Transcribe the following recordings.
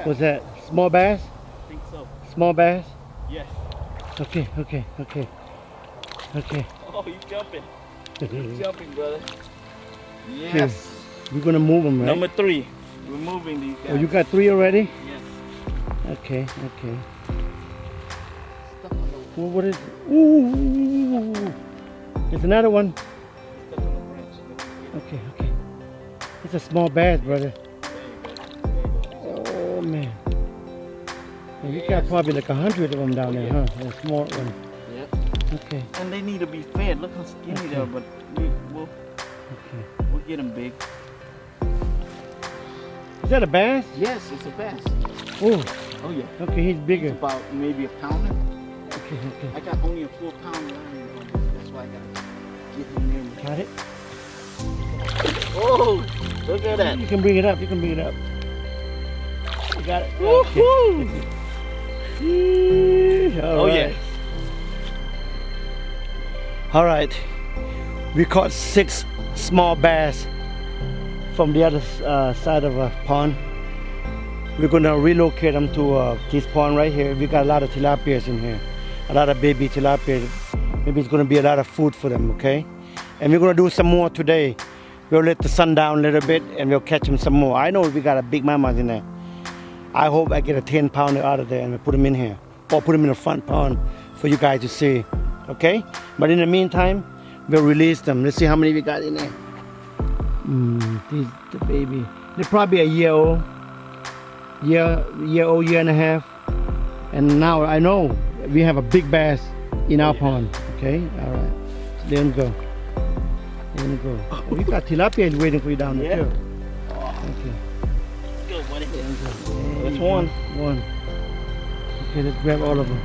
What's that? Small bass? I think so. Small bass? Yes. Okay. Oh, you jumping. You jumping, brother. Okay. Yes. We're gonna move them, right? Number 3. We're moving these guys. Oh, you got 3 already? Yes. Okay. Stuck on the, Well, what is? Ooh. There's another one. stuck on the branch. Okay. It's a small bass, brother. There you go. Oh man. And you got probably like 100 of them down there, huh? A small one. Yep. Okay. And they need to be fed. Look how skinny they are, but we'll get them big. Is that a bass? Yes, it's a bass. Oh. Oh yeah. Okay, he's bigger. It's about maybe a pounder. Okay. I got only a 4-pounder line on this. That's why I gotta get him in. Got it? Oh, look at that. You can bring it up. You got it. Woohoo! All right. Yeah. All right. We caught 6 small bass from the other side of a pond. We're gonna relocate them to this pond right here. We got a lot of tilapias in here, a lot of baby tilapia. Maybe it's gonna be a lot of food for them, okay? And we're gonna do some more today. We'll let the sun down a little bit and we'll catch them some more. I know we got a big mamas in there. I hope I get a 10-pounder out of there and we'll put them in here, or put them in the front pond for you guys to see, okay? But in the meantime, we'll release them. Let's see how many we got in there. These the baby. They're probably a year old, year and a half. And now I know we have a big bass in our pond. Okay, all right. So there we go. Oh, we got tilapia waiting for you down there too. Okay. Let's go, buddy. That's one. Okay, let's grab all of them.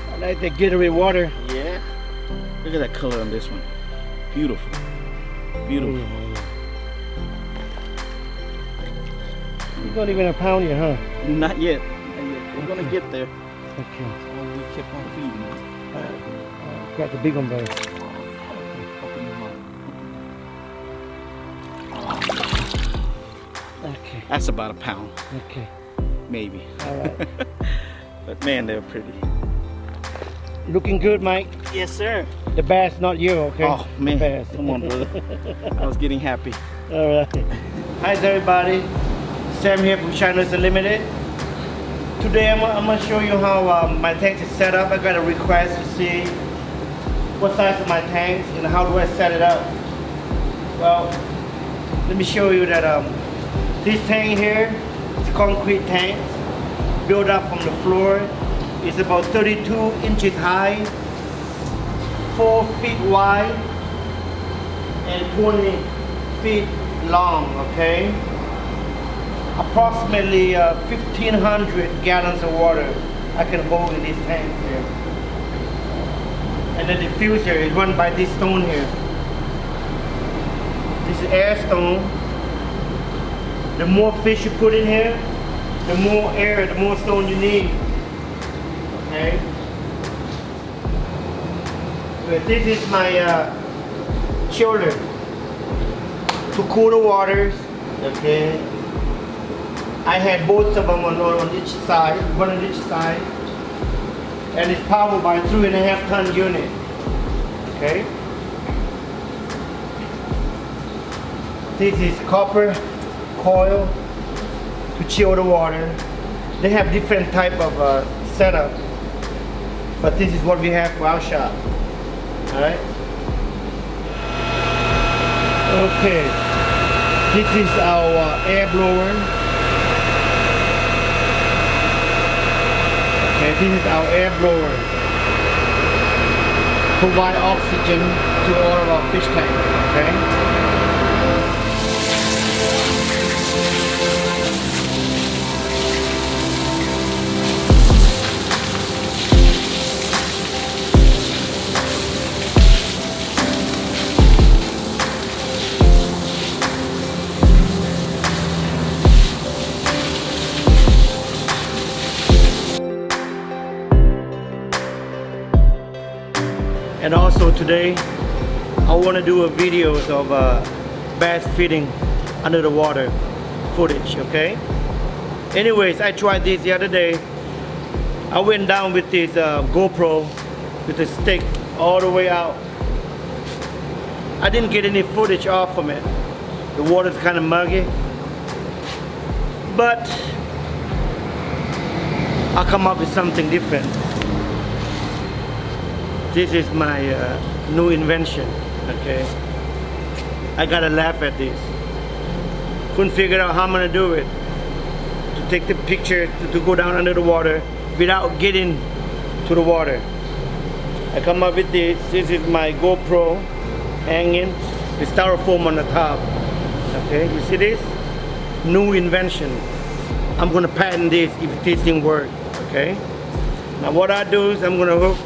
I like the Gatorade water. Yeah. Look at that color on this one. Beautiful. Beautiful. You're not even a pound yet, huh? Not yet. We're gonna get there. Okay. We keep on feeding. Got the big one, brother. Open them up. Okay. That's about a pound, Okay. maybe. All right. But man, they're pretty. Looking good, Mike. Yes, sir. The bass, not you, okay? Oh man, The bass. come on, brother. I was getting happy. All right. Hi, everybody. Sam here from China's Unlimited. Today I'm gonna show you how my tank is set up. I got a request to see what size of my tanks and how do I set it up. Well, let me show you that this tank here is a concrete tank built up from the floor. It's about 32 inches high, 4 feet wide, and 20 feet long, okay? Approximately 1,500 gallons of water I can hold in this tank here. And the diffuser is run by this stone here. This is air stone. The more fish you put in here, the more air, the more stone you need. Okay? But this is my chiller to cool the waters. Okay? I had both of them on each side, one on each side, and it's powered by a 3.5 ton unit. Okay. This is copper coil to to chill the water. They have different type of setup, but this is what we have for our shop. All right. Okay. This is our air blower. Okay, this is our air blower. Provide oxygen to all of our fish tank. Okay. And also today, I want to do a video of bass feeding under the water footage, okay? Anyways, I tried this the other day. I went down with this GoPro with the stick all the way out. I didn't get any footage off from it. The water's kind of muggy. But I'll come up with something different. This is my new invention, okay? I gotta laugh at this. Couldn't figure out how I'm gonna do it. To take the picture, to go down under the water without getting to the water. I come up with this. This is my GoPro hanging, the styrofoam on the top. Okay, you see this? New invention. I'm gonna patent this if this thing works, okay? Now what I do is I'm gonna hook,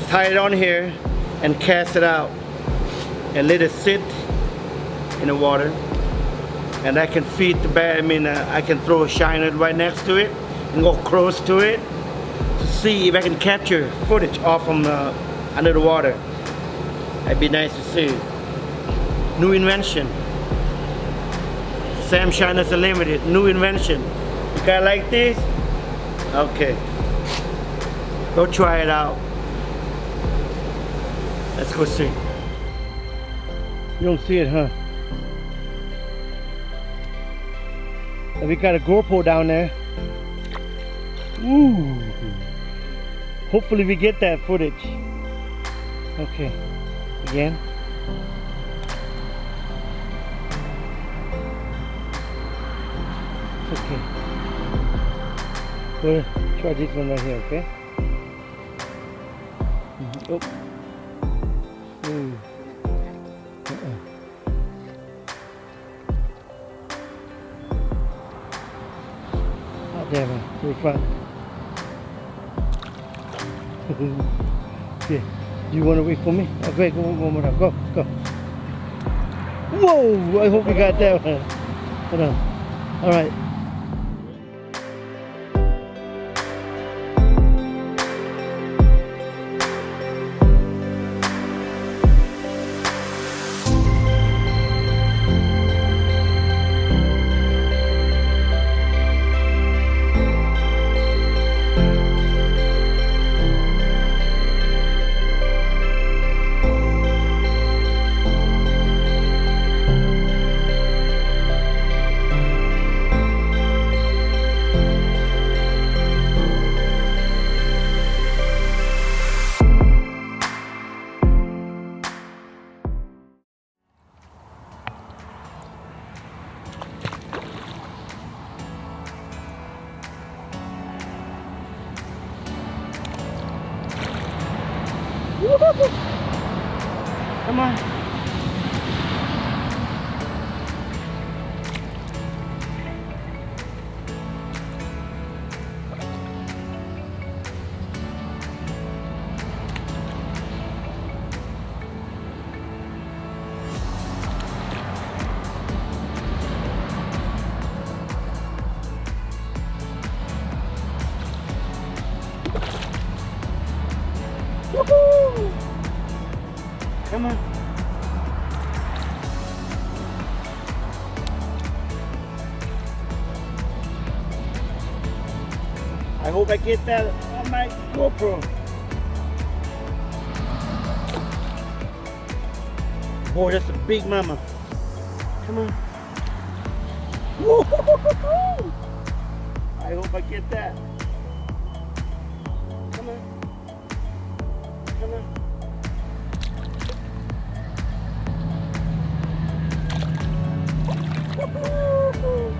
tie it on here and cast it out and let it sit in the water, and I can feed the bass. I can throw a shiner right next to it and go close to it to see if I can capture footage off from under the water. That'd be nice to see. New invention. Sam Shiners Unlimited, new invention. You guys like this? Okay. Go try it out. Let's go see. You don't see it, huh? And we got a GoPro down there. Ooh. Hopefully we get that footage. Okay. Again. Okay. We'll try this one right here, okay? Oh. Ooh. Out there, man. To the front. Yeah. Do you want to wait for me? Okay, go one more time. Go, go. Whoa! I hope we got that one. Hold on. All right. Come on. Woohoo! Come on. I hope I get that on my GoPro. Boy, that's a big mama. Come on. Woo-hoo-hoo-hoo. I hope I get that. Come on. Come on. Woo-hoo-hoo.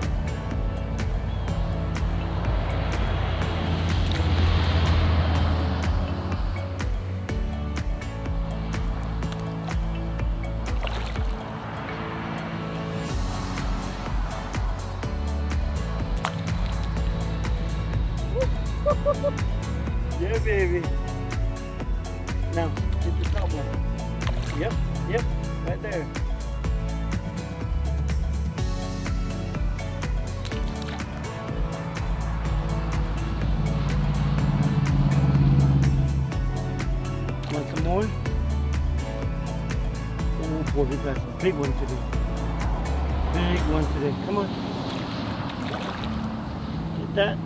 Yeah, baby. Now, get the top one. Yep, yep, right there. Want some more? Oh boy, we got some big one today. Big one today. Come on. Get that.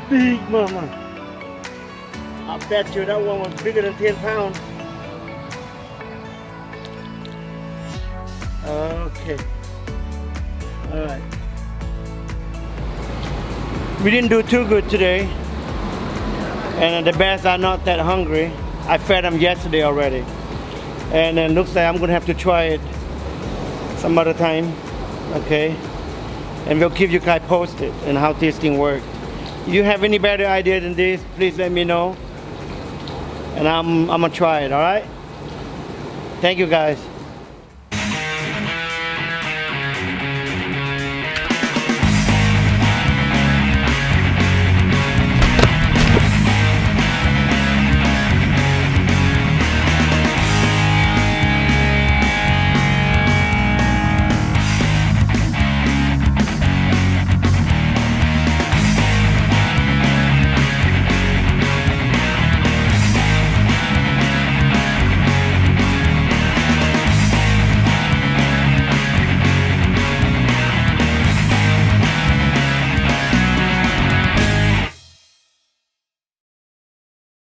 Big mama. I bet you that one was bigger than 10 pounds. Okay. All right. We didn't do too good today. And the bears are not that hungry. I fed them yesterday already. And it looks like I'm gonna have to try it some other time. Okay. And we'll keep you guys posted on how this thing works. If you have any better idea than this, please let me know. And I'm gonna try it, all right? Thank you guys.